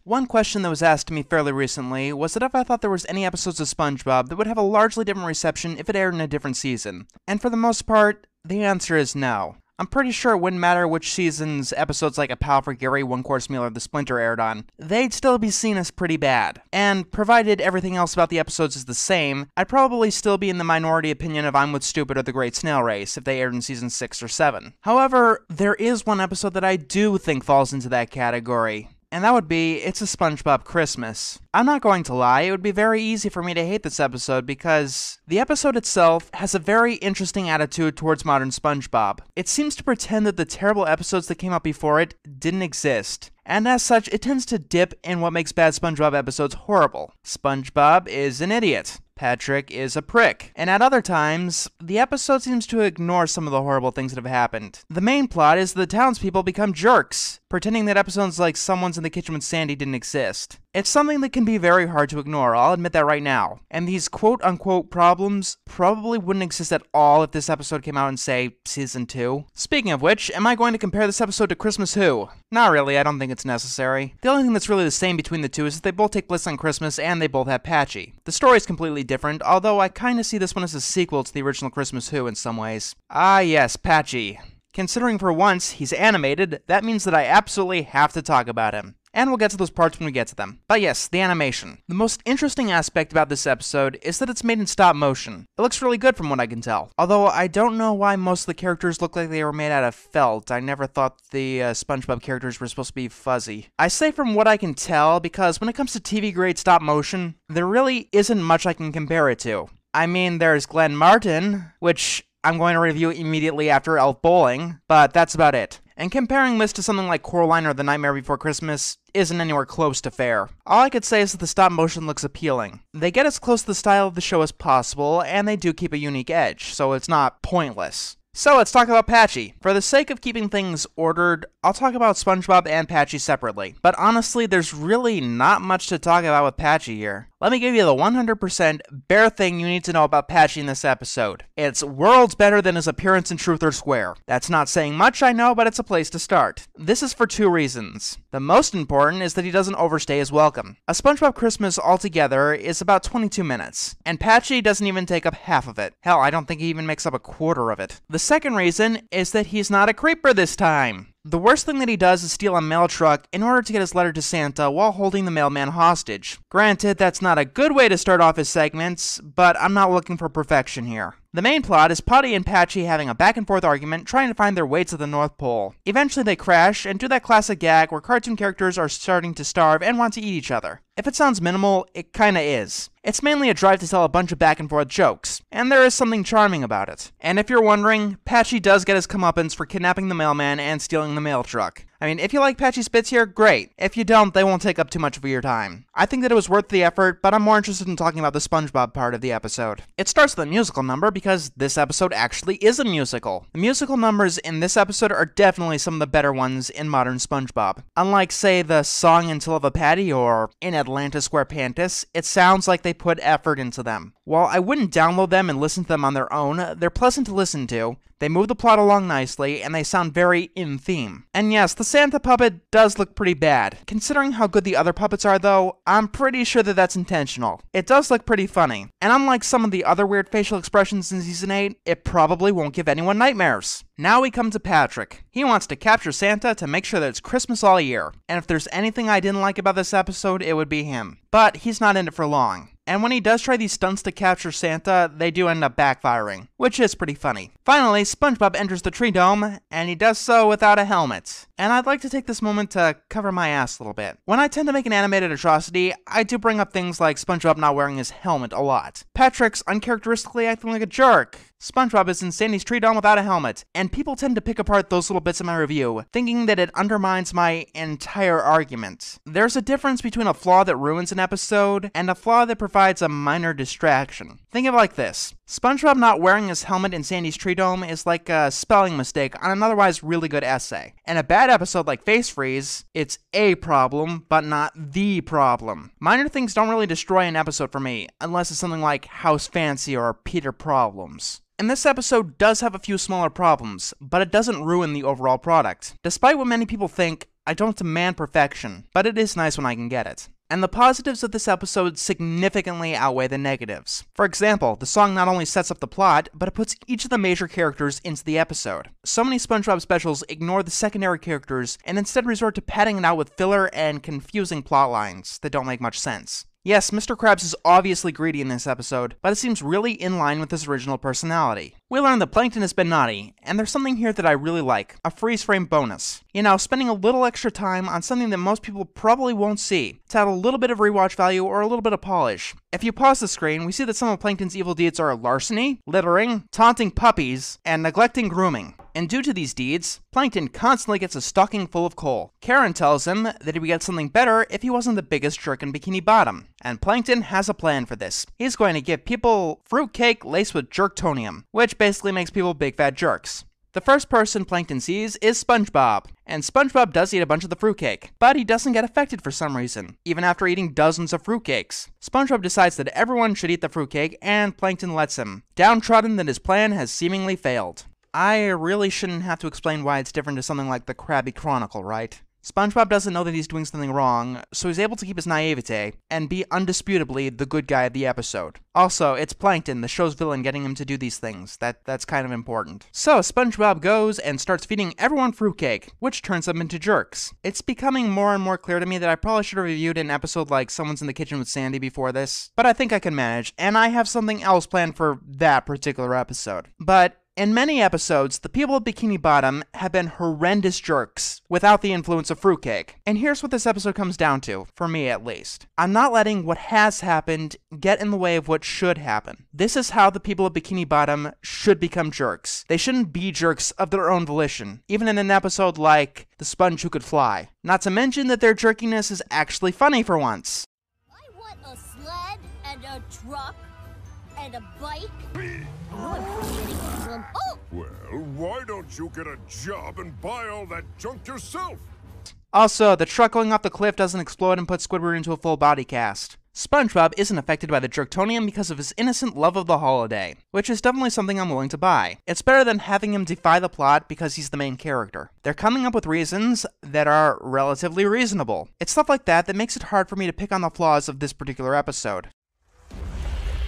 One question that was asked to me fairly recently was that if I thought there was any episodes of SpongeBob that would have a largely different reception if it aired in a different season. And for the most part, the answer is no. I'm pretty sure it wouldn't matter which season's episodes like A Pal for Gary, One Course Meal, or The Splinter aired on. They'd still be seen as pretty bad. And provided everything else about the episodes is the same, I'd probably still be in the minority opinion of I'm With Stupid or The Great Snail Race if they aired in season 6 or 7. However, there is one episode that I do think falls into that category. And that would be It's a SpongeBob Christmas. I'm not going to lie, it would be very easy for me to hate this episode because the episode itself has a very interesting attitude towards modern SpongeBob. It seems to pretend that the terrible episodes that came out before it didn't exist. And as such, it tends to dip in what makes bad SpongeBob episodes horrible. SpongeBob is an idiot. Patrick is a prick. And at other times, the episode seems to ignore some of the horrible things that have happened. The main plot is the townspeople become jerks, pretending that episodes like Someone's in the Kitchen with Sandy didn't exist. It's something that can be very hard to ignore, I'll admit that right now. And these quote-unquote problems probably wouldn't exist at all if this episode came out in, say, Season 2. Speaking of which, am I going to compare this episode to Christmas Who? Not really, I don't think it's necessary. The only thing that's really the same between the two is that they both take place on Christmas and they both have Patchy. The story's completely different, although I kinda see this one as a sequel to the original Christmas Who in some ways. Ah yes, Patchy. Considering for once he's animated, that means that I absolutely have to talk about him. And we'll get to those parts when we get to them. But yes, the animation. The most interesting aspect about this episode is that it's made in stop motion. It looks really good from what I can tell. Although I don't know why most of the characters look like they were made out of felt. I never thought the SpongeBob characters were supposed to be fuzzy. I say from what I can tell because when it comes to TV grade stop motion, there really isn't much I can compare it to. I mean, there's Glenn Martin, which I'm going to review immediately after Elf Bowling, but that's about it. And comparing this to something like Coraline or The Nightmare Before Christmas isn't anywhere close to fair. All I could say is that the stop motion looks appealing. They get as close to the style of the show as possible, and they do keep a unique edge, so it's not pointless. So let's talk about Patchy. For the sake of keeping things ordered, I'll talk about SpongeBob and Patchy separately. But honestly, there's really not much to talk about with Patchy here. Let me give you the 100% bare thing you need to know about Patchy in this episode. It's worlds better than his appearance in Truth or Square. That's not saying much, I know, but it's a place to start. This is for two reasons. The most important is that he doesn't overstay his welcome. A SpongeBob Christmas altogether is about 22 minutes, and Patchy doesn't even take up half of it. Hell, I don't think he even makes up a quarter of it. The second reason is that he's not a creeper this time. The worst thing that he does is steal a mail truck in order to get his letter to Santa while holding the mailman hostage. Granted, that's not a good way to start off his segments, but I'm not looking for perfection here. The main plot is Putty and Patchy having a back-and-forth argument trying to find their way to the North Pole. Eventually they crash and do that classic gag where cartoon characters are starting to starve and want to eat each other. If it sounds minimal, it kinda is. It's mainly a drive to tell a bunch of back-and-forth jokes, and there is something charming about it. And if you're wondering, Patchy does get his comeuppance for kidnapping the mailman and stealing the mail truck. I mean, if you like Patchy's bits here, great. If you don't, they won't take up too much of your time. I think that it was worth the effort, but I'm more interested in talking about the SpongeBob part of the episode. It starts with a musical number because this episode actually is a musical. The musical numbers in this episode are definitely some of the better ones in modern SpongeBob. Unlike, say, the Song Until of a Patty or In Atlanta Square Pantis, it sounds like they put effort into them. While I wouldn't download them and listen to them on their own, they're pleasant to listen to. They move the plot along nicely, and they sound very in theme. And yes, the Santa puppet does look pretty bad. Considering how good the other puppets are though, I'm pretty sure that that's intentional. It does look pretty funny. And unlike some of the other weird facial expressions in Season 8, it probably won't give anyone nightmares. Now we come to Patrick. He wants to capture Santa to make sure that it's Christmas all year. And if there's anything I didn't like about this episode, it would be him. But he's not in it for long. And when he does try these stunts to capture Santa, they do end up backfiring, which is pretty funny. Finally, SpongeBob enters the tree dome, and he does so without a helmet. And I'd like to take this moment to cover my ass a little bit. When I tend to make an animated atrocity, I do bring up things like SpongeBob not wearing his helmet a lot. Patrick's uncharacteristically acting like a jerk. SpongeBob is in Sandy's tree dome without a helmet, and people tend to pick apart those little bits in my review, thinking that it undermines my entire argument. There's a difference between a flaw that ruins an episode, and a flaw that provides a minor distraction. Think of it like this. SpongeBob not wearing his helmet in Sandy's tree dome is like a spelling mistake on an otherwise really good essay. In a bad episode like Face Freeze, it's a problem, but not the problem. Minor things don't really destroy an episode for me, unless it's something like House Fancy or Peter Problems. And this episode does have a few smaller problems, but it doesn't ruin the overall product. Despite what many people think, I don't demand perfection, but it is nice when I can get it. And the positives of this episode significantly outweigh the negatives. For example, the song not only sets up the plot, but it puts each of the major characters into the episode. So many SpongeBob specials ignore the secondary characters and instead resort to padding it out with filler and confusing plot lines that don't make much sense. Yes, Mr. Krabs is obviously greedy in this episode, but it seems really in line with his original personality. We learn that Plankton has been naughty, and there's something here that I really like, a freeze frame bonus. You know, spending a little extra time on something that most people probably won't see, to add a little bit of rewatch value or a little bit of polish. If you pause the screen, we see that some of Plankton's evil deeds are larceny, littering, taunting puppies, and neglecting grooming. And due to these deeds, Plankton constantly gets a stocking full of coal. Karen tells him that he would get something better if he wasn't the biggest jerk in Bikini Bottom. And Plankton has a plan for this. He's going to give people fruitcake laced with jerktonium, which basically makes people big fat jerks. The first person Plankton sees is SpongeBob, and SpongeBob does eat a bunch of the fruitcake, but he doesn't get affected for some reason, even after eating dozens of fruitcakes. SpongeBob decides that everyone should eat the fruitcake, and Plankton lets him, downtrodden that his plan has seemingly failed. I really shouldn't have to explain why it's different to something like the Krabby Chronicle, right? SpongeBob doesn't know that he's doing something wrong, so he's able to keep his naivete and be undisputably the good guy of the episode. Also, it's Plankton, the show's villain, getting him to do these things. That's kind of important. So, SpongeBob goes and starts feeding everyone fruitcake, which turns them into jerks. It's becoming more and more clear to me that I probably should have reviewed an episode like Someone's in the Kitchen with Sandy before this, but I think I can manage, and I have something else planned for that particular episode. But in many episodes, the people of Bikini Bottom have been horrendous jerks without the influence of fruitcake. And here's what this episode comes down to, for me at least. I'm not letting what has happened get in the way of what should happen. This is how the people of Bikini Bottom should become jerks. They shouldn't be jerks of their own volition, even in an episode like The Sponge Who Could Fly. Not to mention that their jerkiness is actually funny for once. I want a sled and a truck and a bike. Oh! Well, why don't you get a job and buy all that junk yourself? Also, the truck going off the cliff doesn't explode and put Squidward into a full body cast. SpongeBob isn't affected by the jerktonium because of his innocent love of the holiday, which is definitely something I'm willing to buy. It's better than having him defy the plot because he's the main character. They're coming up with reasons that are relatively reasonable. It's stuff like that that makes it hard for me to pick on the flaws of this particular episode.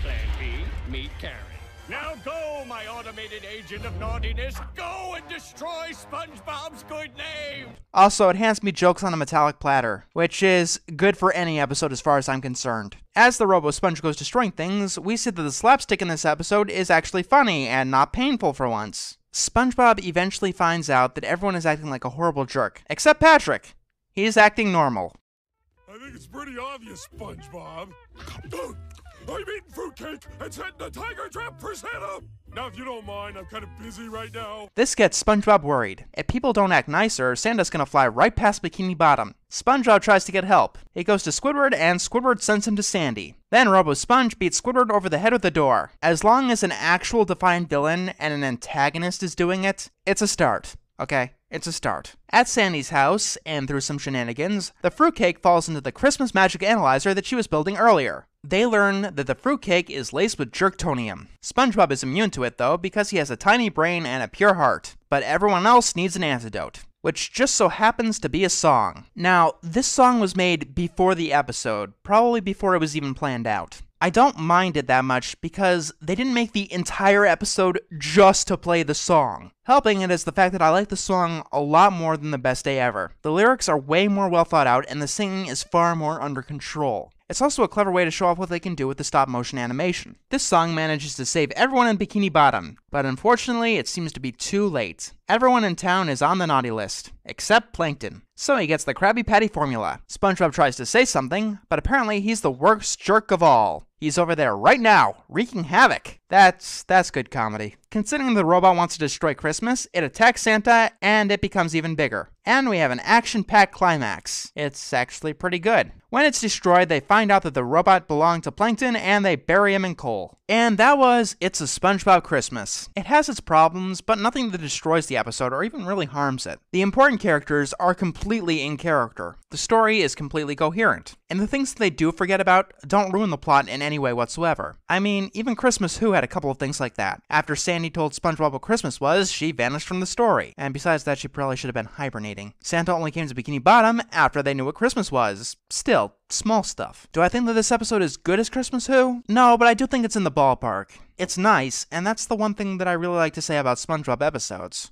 Plan B, meet Karen. Now go, my automated agent of naughtiness. Go and destroy SpongeBob's good name. Also, it hands me jokes on a metallic platter, which is good for any episode as far as I'm concerned. As the Robo-Sponge goes destroying things, we see that the slapstick in this episode is actually funny and not painful for once. SpongeBob eventually finds out that everyone is acting like a horrible jerk, except Patrick. He's acting normal. I think it's pretty obvious, SpongeBob. I'm eating fruitcake and setting a tiger trap for Santa! Now, if you don't mind, I'm kind of busy right now. This gets SpongeBob worried. If people don't act nicer, Santa's gonna fly right past Bikini Bottom. SpongeBob tries to get help. He goes to Squidward, and Squidward sends him to Sandy. Then Robo-Sponge beats Squidward over the head with the door. As long as an actual defiant villain and an antagonist is doing it, it's a start. Okay? It's a start. At Sandy's house, and through some shenanigans, the fruitcake falls into the Christmas magic analyzer that she was building earlier. They learn that the fruitcake is laced with jerktonium. SpongeBob is immune to it, though, because he has a tiny brain and a pure heart. But everyone else needs an antidote, which just so happens to be a song. Now, this song was made before the episode, probably before it was even planned out. I don't mind it that much because they didn't make the entire episode just to play the song. Helping it is the fact that I like the song a lot more than The Best Day Ever. The lyrics are way more well thought out and the singing is far more under control. It's also a clever way to show off what they can do with the stop-motion animation. This song manages to save everyone in Bikini Bottom, but unfortunately it seems to be too late. Everyone in town is on the naughty list, except Plankton. So he gets the Krabby Patty formula. SpongeBob tries to say something, but apparently he's the worst jerk of all. He's over there right now, wreaking havoc. That's good comedy. Considering the robot wants to destroy Christmas, it attacks Santa, and it becomes even bigger. And we have an action-packed climax. It's actually pretty good. When it's destroyed, they find out that the robot belonged to Plankton, and they bury him in coal. And that was It's a SpongeBob Christmas. It has its problems, but nothing that destroys the episode or even really harms it. The important characters are completely in character. The story is completely coherent. And the things that they do forget about don't ruin the plot in any way whatsoever. I mean, even Christmas Who had a couple of things like that. After Sandy Sandy told SpongeBob what Christmas was, she vanished from the story. And besides that, she probably should have been hibernating. Santa only came to Bikini Bottom after they knew what Christmas was. Still, small stuff. Do I think that this episode is good as Christmas Who? No, but I do think it's in the ballpark. It's nice, and that's the one thing that I really like to say about SpongeBob episodes.